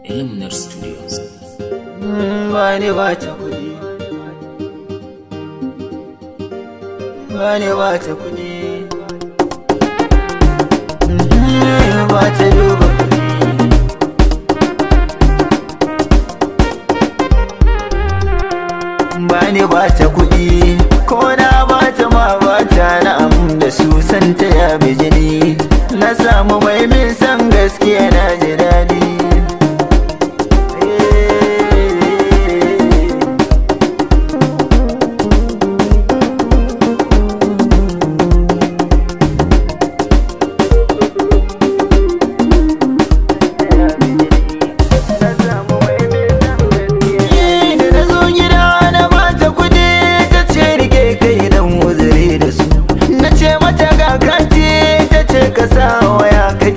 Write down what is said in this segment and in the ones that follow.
Illuminar Studios. Bani ba ta kuɗi, bani ba ta kuɗi, ba ta duba kuɗi. Bani ba ta kuɗi, ko na ba ta ma ba ta na'am da su santa ya bi jini. Na samu mai min san gaskiya na ji daɗi.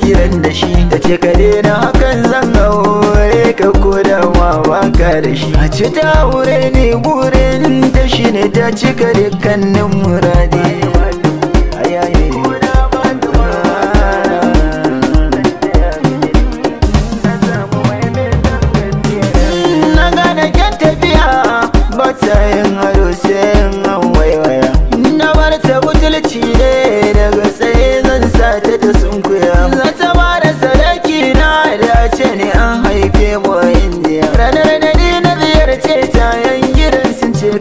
Kiran da shi ta ce ka daina hakan zan aure ka ko da ma baka da shi. A ci ta aure ne burin ta shi ne ta cika dukkanin muradi. Na gane kyan tafiya ba ta yin ado sai yin an waiwaya. Na bar ta butulci ne daga tsaye zan sa ta ta sunkuya.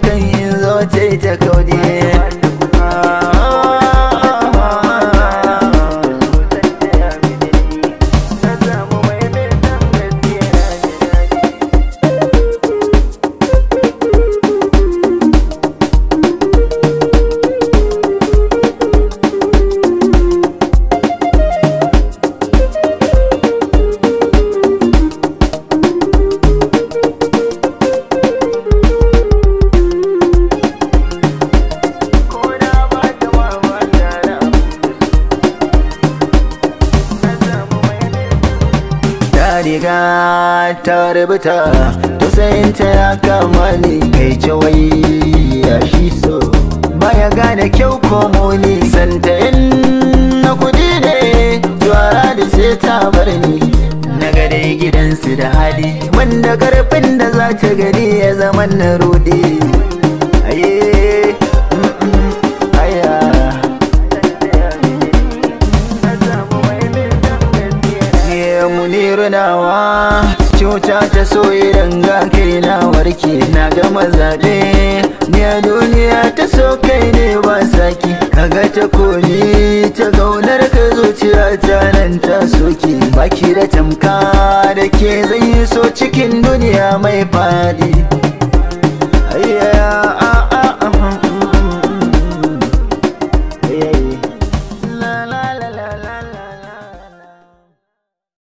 Kan yin zo ta yi ta kaudi. Riga ta rubuta tausayinta ya kama ni kai cewai ya shi so baya gane kyau ko muni. Santa in na kudi ne juwara da sai ta bar ni. Na gade gidansu da hali wanda karfin da za ta gani ya zama na rudi. Nawa cuta ta so idan ga kai na warke. Na gama zaɓe ni a duniya ta so kai ne ba saki. Kaga ta koli ta gaunar ka zuciya ta nan ta soke. Baki da tamka da ke zai so cikin duniya mai fadi.